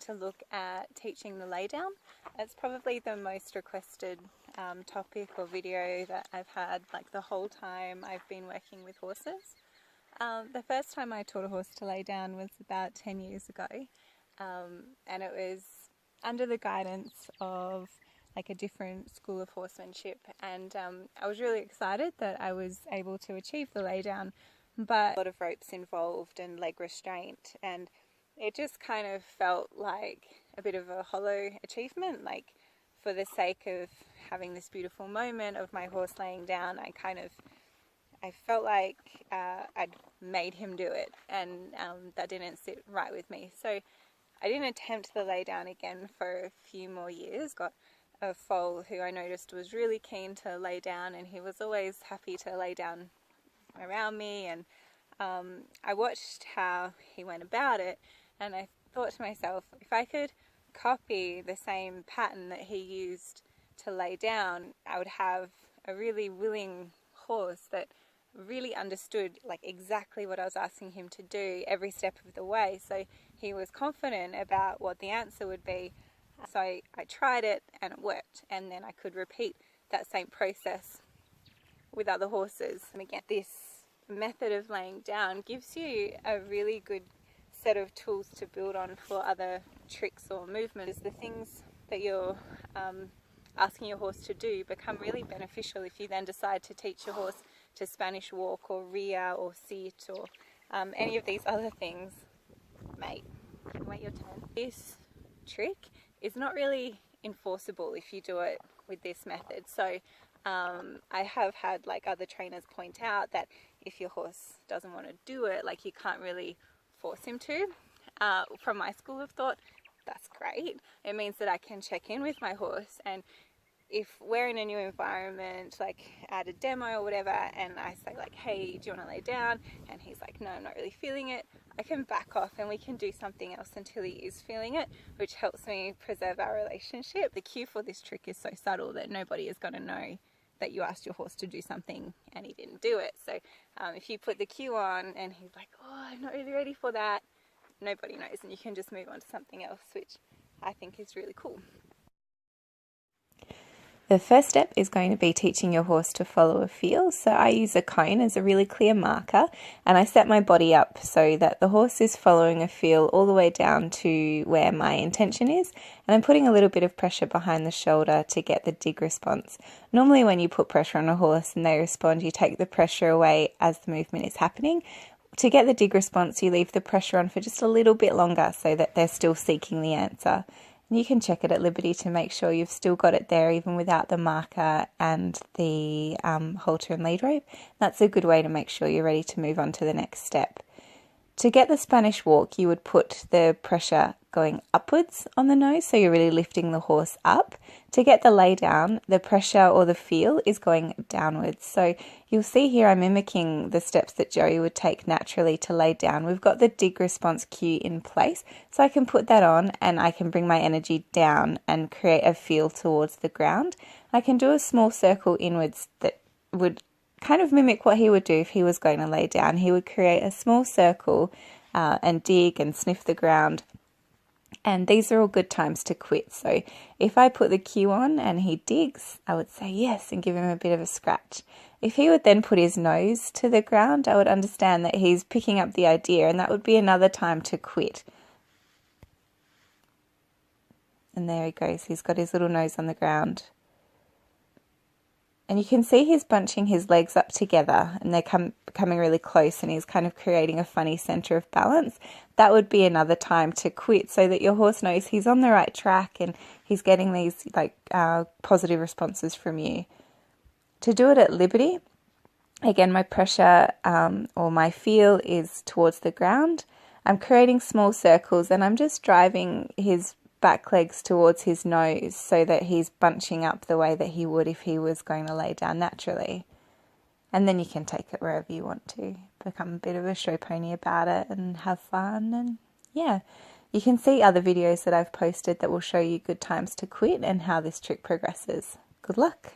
to look at teaching the lay down. It's probably the most requested topic or video that I've had like the whole time I've been working with horses. The first time I taught a horse to lay down was about 10 years ago, and it was under the guidance of like a different school of horsemanship, and I was really excited that I was able to achieve the lay down, but a lot of ropes involved and leg restraint, and it just kind of felt like a bit of a hollow achievement. Like, for the sake of having this beautiful moment of my horse laying down, I felt like I'd made him do it, and that didn't sit right with me. So I didn't attempt the lay down again for a few more years. Got a foal who I noticed was really keen to lay down, and he was always happy to lay down around me, and I watched how he went about it, and I thought to myself, if I could copy the same pattern that he used to lay down, I would have a really willing horse that really understood like exactly what I was asking him to do every step of the way. So he was confident about what the answer would be. So I tried it and it worked, and then I could repeat that same process with other horses. And again, this method of laying down gives you a really good set of tools to build on for other tricks or movements. The things that you're asking your horse to do become really beneficial if you then decide to teach your horse to Spanish walk or rear or sit or any of these other things. Mate, wait your turn. This trick is not really enforceable if you do it with this method. So I have had like other trainers point out that if your horse doesn't want to do it, like, you can't really force him to. From my school of thought, that's great. It means that I can check in with my horse, and if we're in a new environment, like at a demo or whatever, and I say like, hey, do you want to lay down? And he's like, no, I'm not really feeling it. I can back off and we can do something else until he is feeling it, which helps me preserve our relationship. The cue for this trick is so subtle that nobody is going to know that you asked your horse to do something and he didn't do it. So if you put the cue on and he's like, oh, I'm not really ready for that, nobody knows, and you can just move on to something else, which I think is really cool. The first step is going to be teaching your horse to follow a feel. So I use a cone as a really clear marker, and I set my body up so that the horse is following a feel all the way down to where my intention is, and I'm putting a little bit of pressure behind the shoulder to get the dig response. Normally when you put pressure on a horse and they respond, you take the pressure away as the movement is happening. To get the dig response, you leave the pressure on for just a little bit longer so that they're still seeking the answer. You can check it at liberty to make sure you've still got it there even without the marker and the halter and lead rope. That's a good way to make sure you're ready to move on to the next step. To get the Spanish walk, you would put the pressure going upwards on the nose, so you're really lifting the horse up. To get the lay down, the pressure or the feel is going downwards. So you'll see here I'm mimicking the steps that Joey would take naturally to lay down. We've got the dig response cue in place, so I can put that on and I can bring my energy down and create a feel towards the ground. I can do a small circle inwards that would kind of mimic what he would do if he was going to lay down. He would create a small circle and dig and sniff the ground. And these are all good times to quit. So if I put the cue on and he digs, I would say yes and give him a bit of a scratch. If he would then put his nose to the ground, I would understand that he's picking up the idea, and that would be another time to quit. And there he goes. He's got his little nose on the ground. And you can see he's bunching his legs up together and they're coming really close, and he's kind of creating a funny center of balance. That would be another time to quit so that your horse knows he's on the right track and he's getting these positive responses from you. To do it at liberty, again, my pressure or my feel is towards the ground. I'm creating small circles and I'm just driving his back legs towards his nose so that he's bunching up the way that he would if he was going to lay down naturally. And then you can take it wherever you want to, become a bit of a show pony about it and have fun. And yeah, you can see other videos that I've posted that will show you good times to quit and how this trick progresses. Good luck.